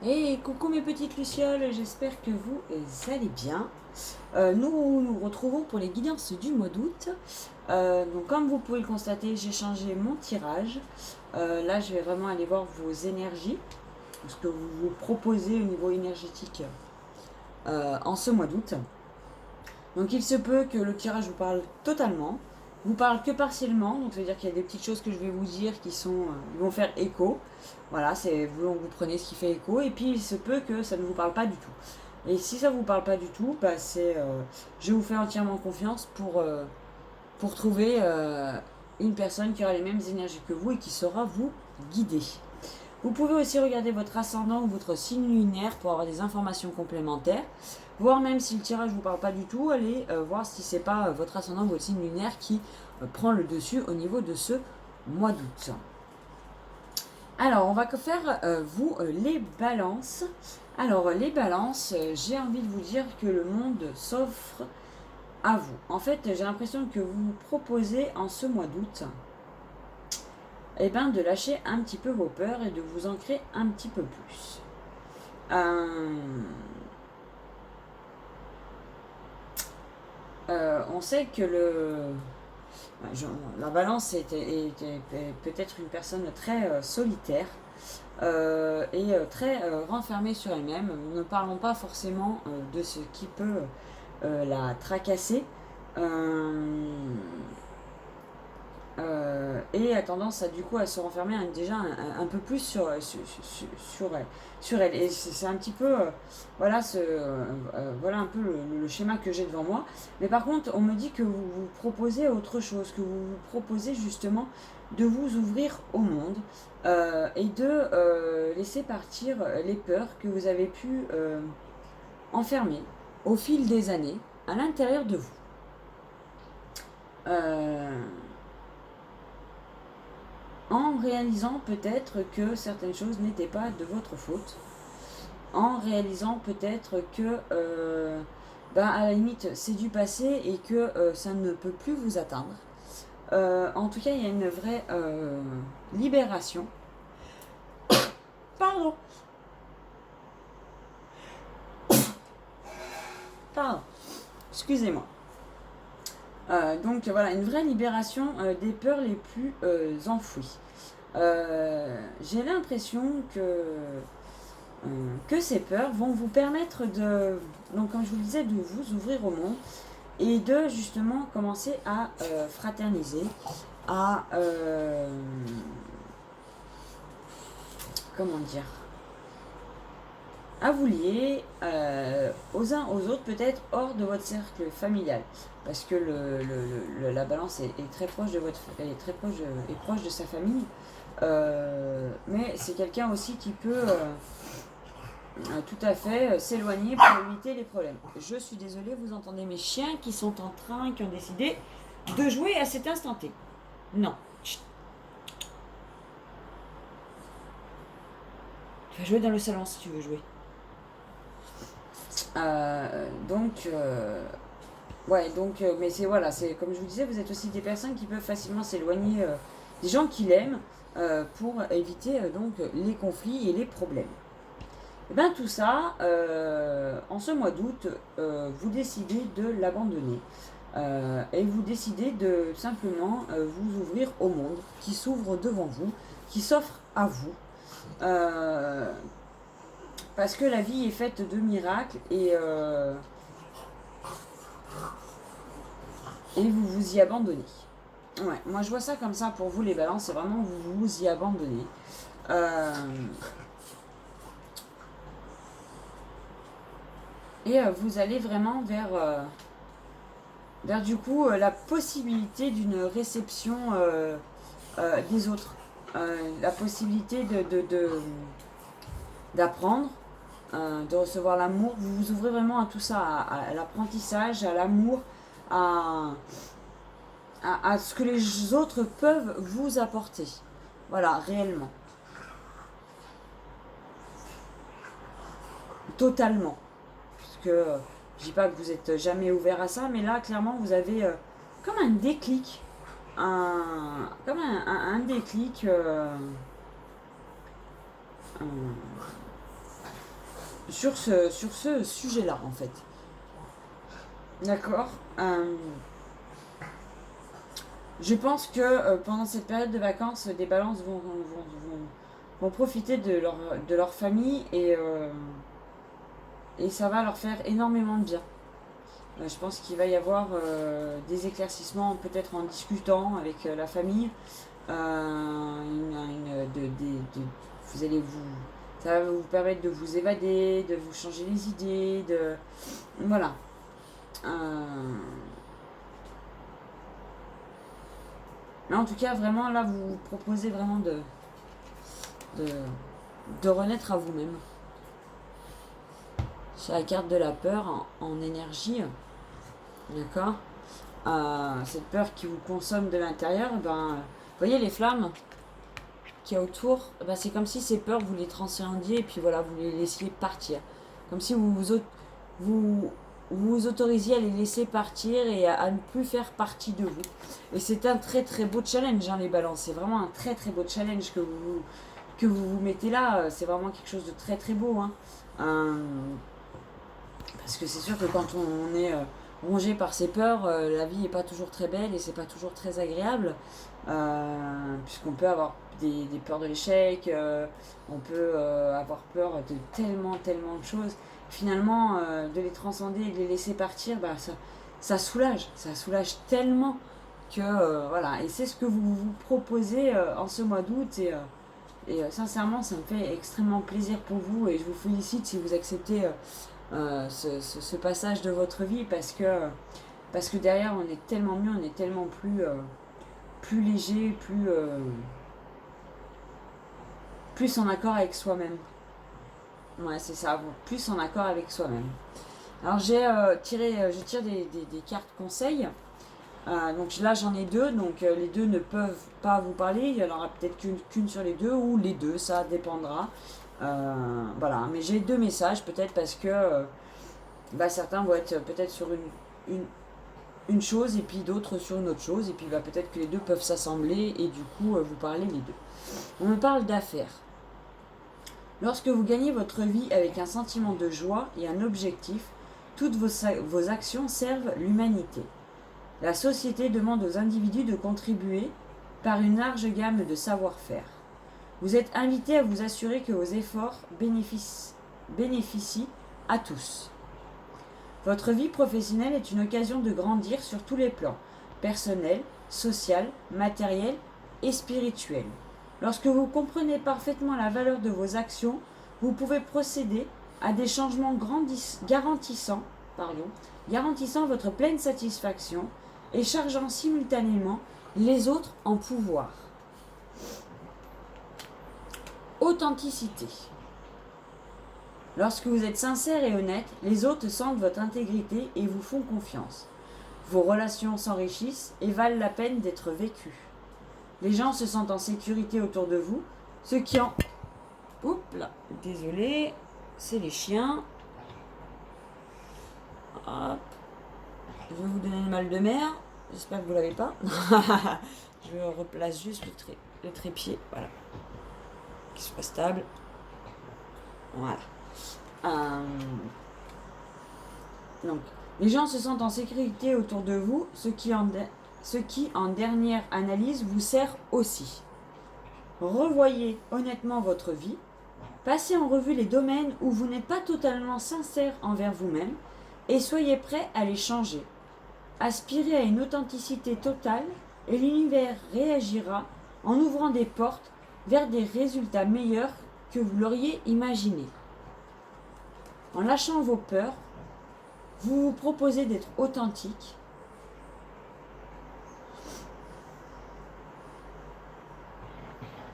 Et coucou mes petites lucioles, j'espère que vous allez bien. Nous nous retrouvons pour les guidances du mois d'août. Donc comme vous pouvez le constater, j'ai changé mon tirage. Là, je vais vraiment aller voir vos énergies, ce que vous vous proposez au niveau énergétique en ce mois d'août. Donc il se peut que le tirage vous parle totalement, vous parle que partiellement, donc ça veut dire qu'il y a des petites choses que je vais vous dire qui vont faire écho. Voilà, c'est vous prenez ce qui fait écho, et puis il se peut que ça ne vous parle pas du tout. Et si ça ne vous parle pas du tout, bah je vous fais entièrement confiance pour trouver une personne qui aura les mêmes énergies que vous et qui saura vous guider. Vous pouvez aussi regarder votre ascendant ou votre signe lunaire pour avoir des informations complémentaires. Voir même si le tirage ne vous parle pas du tout, allez voir si c'est pas votre ascendant ou votre signe lunaire qui prend le dessus au niveau de ce mois d'août. Alors, on va faire les balances. Alors, les balances, j'ai envie de vous dire que le monde s'offre à vous. En fait, j'ai l'impression que vous vous proposez en ce mois d'août de lâcher un petit peu vos peurs et de vous ancrer un petit peu plus. On sait que la balance est peut-être une personne très solitaire et très renfermée sur elle-même. Nous ne parlons pas forcément de ce qui peut la tracasser. Et a tendance à se renfermer déjà un peu plus sur elle. Et c'est un petit peu voilà un peu le schéma que j'ai devant moi. Mais par contre, on me dit que vous vous proposez autre chose, que vous vous proposez justement de vous ouvrir au monde et de laisser partir les peurs que vous avez pu enfermer au fil des années à l'intérieur de vous. En réalisant peut-être que certaines choses n'étaient pas de votre faute, en réalisant peut-être que à la limite c'est du passé et que ça ne peut plus vous atteindre. En tout cas, il y a une vraie libération. Pardon. Pardon. Excusez-moi. Donc voilà, une vraie libération des peurs les plus enfouies. J'ai l'impression que ces peurs vont vous permettre donc comme je vous le disais, de vous ouvrir au monde et de justement commencer à fraterniser, à comment dire, à vous lier aux uns aux autres, peut-être hors de votre cercle familial, parce que la balance est très proche de proche de sa famille, mais c'est quelqu'un aussi qui peut tout à fait s'éloigner pour éviter les problèmes. Je suis désolée, vous entendez mes chiens qui ont décidé de jouer à cet instant T. Non. Chut. Tu vas jouer dans le salon si tu veux jouer. Mais c'est comme je vous disais, vous êtes aussi des personnes qui peuvent facilement s'éloigner des gens qui l'aiment pour éviter donc les conflits et les problèmes. Et bien tout ça, en ce mois d'août, vous décidez de l'abandonner et vous décidez de simplement vous ouvrir au monde qui s'ouvre devant vous, qui s'offre à vous. Parce que la vie est faite de miracles et vous vous y abandonnez. Ouais, moi je vois ça comme ça pour vous les balances, c'est vraiment vous vous y abandonnez. Et vous allez vraiment vers du coup la possibilité d'une réception des autres. La possibilité d'apprendre, de recevoir l'amour. Vous vous ouvrez vraiment à tout ça, à l'apprentissage, à l'amour, à ce que les autres peuvent vous apporter. Voilà, réellement. Totalement. Parce que je dis pas que vous êtes jamais ouvert à ça, mais là, clairement, vous avez comme un déclic. Comme un déclic. sur ce sujet-là, en fait. D'accord. Je pense que pendant cette période de vacances, des balances vont profiter de leur famille et ça va leur faire énormément de bien. Je pense qu'il va y avoir des éclaircissements, peut-être en discutant avec la famille. Vous allez ça va vous permettre de vous évader, de vous changer les idées, voilà. Mais en tout cas, vraiment, là, vous vous proposez vraiment de renaître à vous-même. C'est la carte de la peur en énergie. D'accord. Cette peur qui vous consomme de l'intérieur, vous voyez les flammes qu'il y a autour, c'est comme si ces peurs, vous les transcendiez et puis voilà, vous les laissiez partir. Comme si vous autorisiez à les laisser partir et à ne plus faire partie de vous. Et c'est un très très beau challenge, les balances. C'est vraiment un très très beau challenge que vous mettez là. C'est vraiment quelque chose de très très beau. Parce que c'est sûr que quand on est rongé par ses peurs, la vie n'est pas toujours très belle et c'est pas toujours très agréable. Puisqu'on peut avoir des peurs de l'échec, on peut avoir peur de tellement de choses. Finalement, de les transcender et de les laisser partir, ça soulage tellement que voilà. Et c'est ce que vous vous proposez en ce mois d'août et sincèrement, ça me fait extrêmement plaisir pour vous et je vous félicite si vous acceptez ce passage de votre vie parce que derrière, on est tellement mieux, on est tellement plus léger, plus en accord avec soi-même. Ouais, c'est ça, plus en accord avec soi-même. Alors je tire des cartes conseils. Donc là j'en ai deux, donc les deux ne peuvent pas vous parler. Il y en aura peut-être qu'une sur les deux ou les deux, ça dépendra. Voilà, mais j'ai deux messages peut-être parce que certains vont être peut-être sur une chose et puis d'autres sur une autre chose et puis peut-être que les deux peuvent s'assembler et du coup vous parlez les deux. On me parle d'affaires. Lorsque vous gagnez votre vie avec un sentiment de joie et un objectif, toutes vos actions servent l'humanité. La société demande aux individus de contribuer par une large gamme de savoir-faire. Vous êtes invité à vous assurer que vos efforts bénéficient à tous. Votre vie professionnelle est une occasion de grandir sur tous les plans, personnel, social, matériel et spirituel. Lorsque vous comprenez parfaitement la valeur de vos actions, vous pouvez procéder à des changements garantissant votre pleine satisfaction et chargeant simultanément les autres en pouvoir. Authenticité. Lorsque vous êtes sincère et honnête, les autres sentent votre intégrité et vous font confiance. Vos relations s'enrichissent et valent la peine d'être vécues. Les gens se sentent en sécurité autour de vous, ce qui en... Oups là, désolé, c'est les chiens. Hop. Je vais vous donner le mal de mer, j'espère que vous ne l'avez pas. Je replace juste le trépied, voilà. Qu'il soit stable. Voilà. Donc, les gens se sentent en sécurité autour de vous, ce qui en dernière analyse vous sert aussi. Revoyez honnêtement votre vie, passez en revue les domaines où vous n'êtes pas totalement sincère envers vous-même et soyez prêt à les changer. Aspirez à une authenticité totale et l'univers réagira en ouvrant des portes vers des résultats meilleurs que vous l'auriez imaginé. En lâchant vos peurs, vous vous proposez d'être authentique.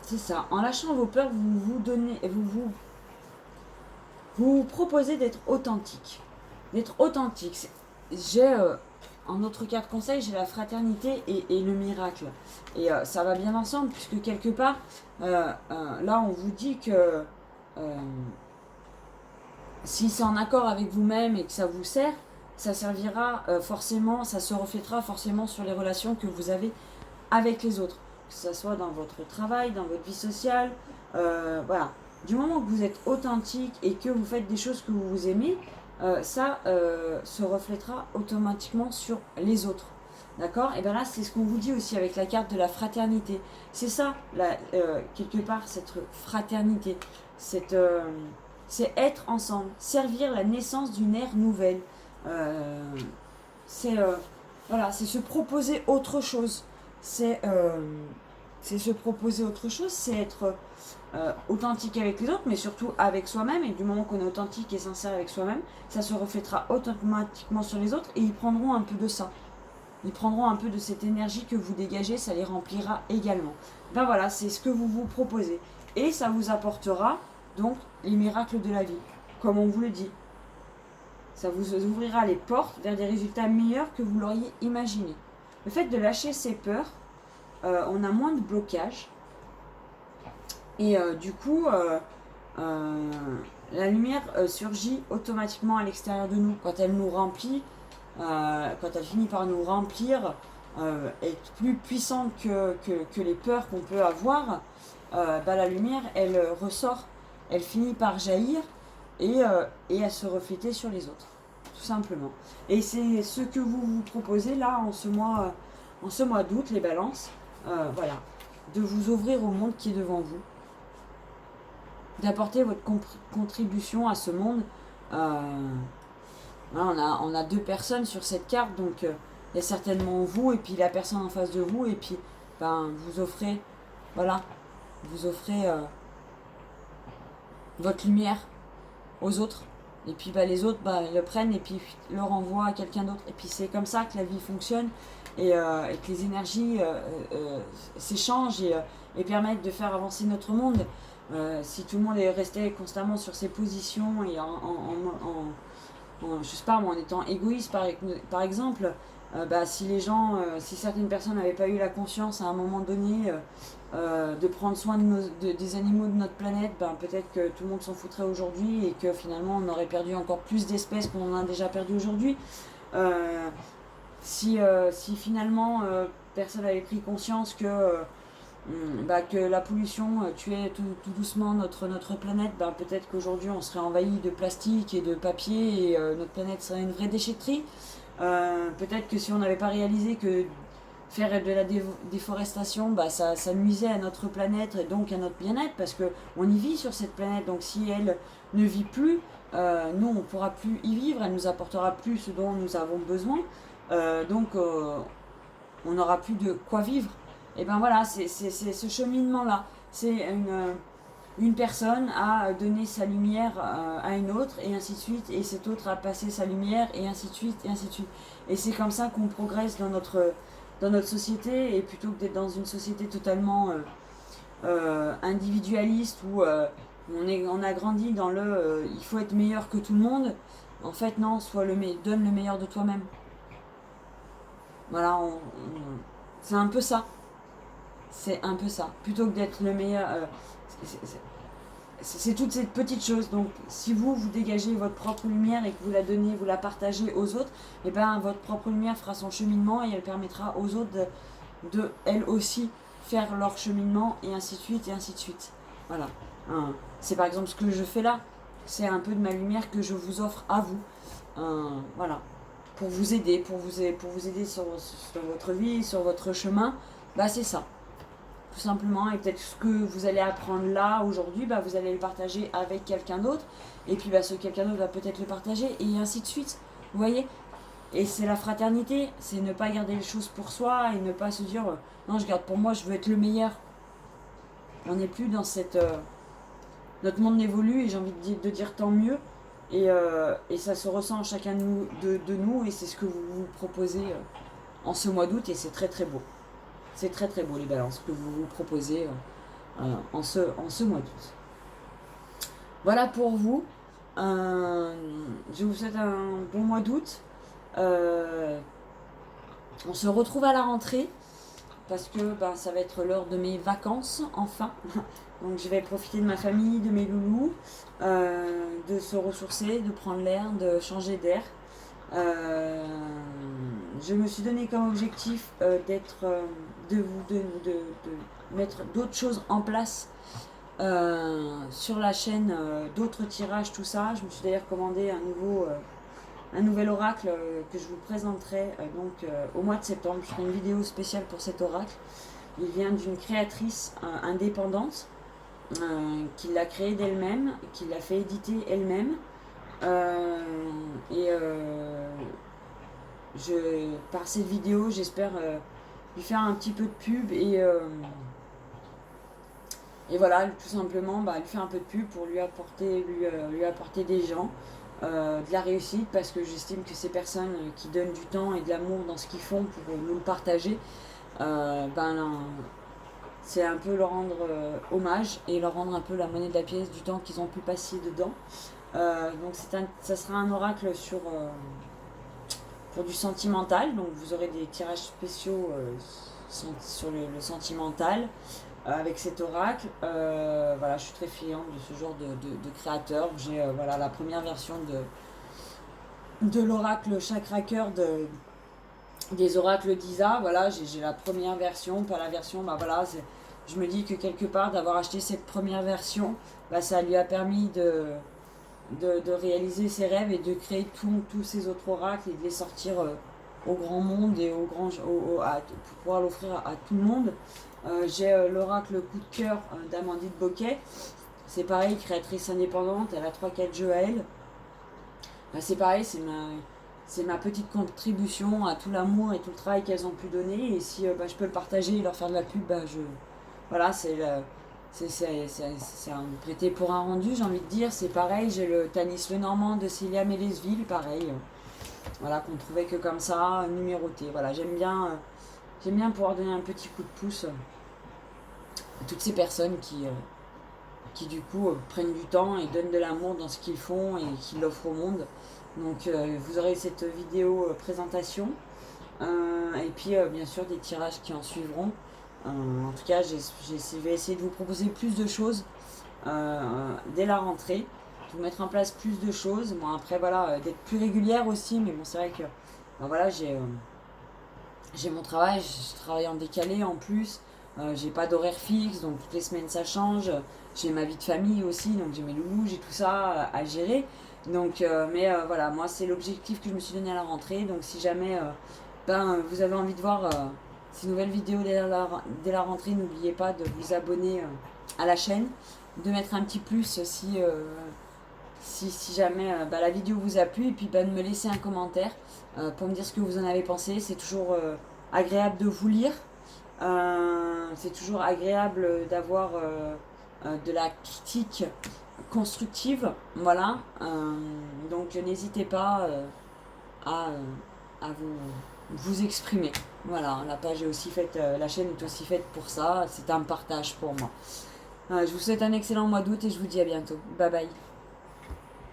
C'est ça. En lâchant vos peurs, vous vous proposez d'être authentique. D'être authentique. J'ai en autre cas de conseil, j'ai la fraternité et le miracle. Et ça va bien ensemble puisque quelque part, là on vous dit que si c'est en accord avec vous-même et que ça vous sert, ça servira forcément, ça se reflétera forcément sur les relations que vous avez avec les autres. Que ce soit dans votre travail, dans votre vie sociale, voilà. Du moment que vous êtes authentique et que vous faites des choses que vous aimez, ça se reflètera automatiquement sur les autres. D'accord? Et bien là, c'est ce qu'on vous dit aussi avec la carte de la fraternité. C'est ça, quelque part, cette fraternité. C'est être ensemble, servir la naissance d'une ère nouvelle. Euh, c'est voilà, c'est se proposer autre chose. C'est se proposer autre chose, c'est être authentique avec les autres, mais surtout avec soi-même. Et du moment qu'on est authentique et sincère avec soi-même, ça se reflètera automatiquement sur les autres et ils prendront un peu de ça. Ils prendront un peu de cette énergie que vous dégagez, ça les remplira également. Ben voilà, c'est ce que vous vous proposez. Et ça vous apportera donc les miracles de la vie, comme on vous le dit. Ça vous ouvrira les portes vers des résultats meilleurs que vous l'auriez imaginé. Le fait de lâcher ses peurs, on a moins de blocage. Et du coup, la lumière surgit automatiquement à l'extérieur de nous. Quand elle nous remplit, quand elle finit par nous remplir, être plus puissante que les peurs qu'on peut avoir, bah, la lumière, elle ressort, elle finit par jaillir et à se refléter sur les autres, tout simplement. Et c'est ce que vous vous proposez là en ce mois d'août, les balances, voilà, de vous ouvrir au monde qui est devant vous, d'apporter votre contribution à ce monde. On a deux personnes sur cette carte, donc il y a certainement vous et puis la personne en face de vous, et puis ben, vous offrez, voilà, vous offrez votre lumière aux autres. Et puis bah, les autres le prennent et puis le renvoient à quelqu'un d'autre. Et puis c'est comme ça que la vie fonctionne et que les énergies s'échangent et permettent de faire avancer notre monde. Si tout le monde est resté constamment sur ses positions et je sais pas, en étant égoïste par exemple, bah, si les gens, si certaines personnes n'avaient pas eu la conscience à un moment donné de prendre soin des animaux de notre planète, ben, peut-être que tout le monde s'en foutrait aujourd'hui et que finalement on aurait perdu encore plus d'espèces qu'on en a déjà perdu aujourd'hui. Si finalement personne n'avait pris conscience que la pollution tuait tout doucement notre planète, peut-être qu'aujourd'hui on serait envahi de plastique et de papier et notre planète serait une vraie déchetterie. Peut-être que si on n'avait pas réalisé que faire de la déforestation, ça nuisait à notre planète et donc à notre bien-être, parce qu'on y vit sur cette planète, donc si elle ne vit plus, nous on ne pourra plus y vivre, elle nous apportera plus ce dont nous avons besoin, donc on n'aura plus de quoi vivre. Et ben voilà, c'est ce cheminement-là. C'est une personne a donné sa lumière à une autre, et ainsi de suite, et cette autre a passé sa lumière, et ainsi de suite, et ainsi de suite. Et c'est comme ça qu'on progresse dans notre société, et plutôt que d'être dans une société totalement individualiste, où on a grandi dans il faut être meilleur que tout le monde. En fait, non, donne le meilleur de toi-même. Voilà, c'est un peu ça. C'est un peu ça. Plutôt que d'être le meilleur. C'est toutes ces petites choses. Donc, si vous dégagez votre propre lumière et que vous la donnez, vous la partagez aux autres, et ben votre propre lumière fera son cheminement et elle permettra aux autres de elles aussi faire leur cheminement, et ainsi de suite, et ainsi de suite. Voilà. C'est par exemple ce que je fais là. C'est un peu de ma lumière que je vous offre à vous. Voilà. Pour vous aider, pour vous aider sur votre vie, sur votre chemin. C'est ça. Tout simplement, et peut-être ce que vous allez apprendre là aujourd'hui, vous allez le partager avec quelqu'un d'autre, et puis ce quelqu'un d'autre va peut-être le partager, et ainsi de suite, vous voyez. Et c'est la fraternité, c'est ne pas garder les choses pour soi et ne pas se dire non, je garde pour moi, je veux être le meilleur. On n'est plus dans cette notre monde évolue, et j'ai envie de dire tant mieux, et ça se ressent en chacun de nous, et c'est ce que vous vous proposez en ce mois d'août, et c'est très très beau. C'est très très beau les balances que vous vous proposez en ce mois d'août. Voilà pour vous. Je vous souhaite un bon mois d'août. On se retrouve à la rentrée parce que ça va être l'heure de mes vacances enfin. Donc je vais profiter de ma famille, de mes loulous, de se ressourcer, de prendre l'air, de changer d'air. Je me suis donné comme objectif de mettre d'autres choses en place sur la chaîne d'autres tirages, tout ça. Je me suis d'ailleurs commandé un nouvel oracle que je vous présenterai au mois de septembre. Je ferai une vidéo spéciale pour cet oracle. Il vient d'une créatrice indépendante qui l'a créé d'elle-même, qui l'a fait éditer elle-même. Euh, et par cette vidéo, j'espère lui faire un petit peu de pub et voilà, tout simplement, lui faire un peu de pub pour lui apporter des gens, de la réussite, parce que j'estime que ces personnes qui donnent du temps et de l'amour dans ce qu'ils font pour nous le partager, euh, ben, c'est un peu leur rendre hommage et leur rendre un peu la monnaie de la pièce du temps qu'ils ont pu passer dedans. Donc ça sera un oracle pour du sentimental, donc vous aurez des tirages spéciaux sur le sentimental avec cet oracle. Voilà, je suis très friande de ce genre de créateur. J'ai voilà, la première version de l'oracle Chakra des oracles d'Isa. Voilà, j'ai la première version, pas la version, voilà, je me dis que quelque part d'avoir acheté cette première version, ça lui a permis de réaliser ses rêves et de créer tous ces autres oracles et de les sortir au grand monde et pour pouvoir l'offrir à tout le monde. J'ai l'oracle coup de cœur d'Amandine Boquet. C'est pareil, créatrice indépendante, elle a 3-4 jeux à elle. C'est pareil, c'est ma petite contribution à tout l'amour et tout le travail qu'elles ont pu donner. Et si je peux le partager et leur faire de la pub, voilà, c'est un prêté pour un rendu, j'ai envie de dire. C'est pareil, j'ai le Tanis Lenormand de Célia Mélesville, pareil. Voilà, qu'on trouvait que comme ça, numéroté. Voilà, j'aime bien pouvoir donner un petit coup de pouce à toutes ces personnes qui du coup prennent du temps et donnent de l'amour dans ce qu'ils font et qui l'offrent au monde. Donc vous aurez cette vidéo présentation et puis bien sûr des tirages qui en suivront. En tout cas, je vais essayer de vous proposer plus de choses dès la rentrée, de vous mettre en place plus de choses. Bon, après, voilà, d'être plus régulière aussi, mais bon, c'est vrai que voilà, j'ai mon travail, je travaille en décalé en plus, j'ai pas d'horaire fixe, donc toutes les semaines ça change. J'ai ma vie de famille aussi, donc j'ai mes loulous, j'ai tout ça à gérer. Donc, voilà, moi c'est l'objectif que je me suis donné à la rentrée. Donc si jamais vous avez envie de voir ces nouvelles vidéos dès la rentrée, n'oubliez pas de vous abonner à la chaîne, de mettre un petit plus si jamais la vidéo vous a plu, et puis de me laisser un commentaire pour me dire ce que vous en avez pensé. C'est toujours agréable de vous lire, c'est toujours agréable d'avoir de la critique constructive, voilà. Donc n'hésitez pas à vous exprimer. Voilà, la page est aussi faite, la chaîne est aussi faite pour ça, c'est un partage pour moi. Je vous souhaite un excellent mois d'août et je vous dis à bientôt. Bye bye.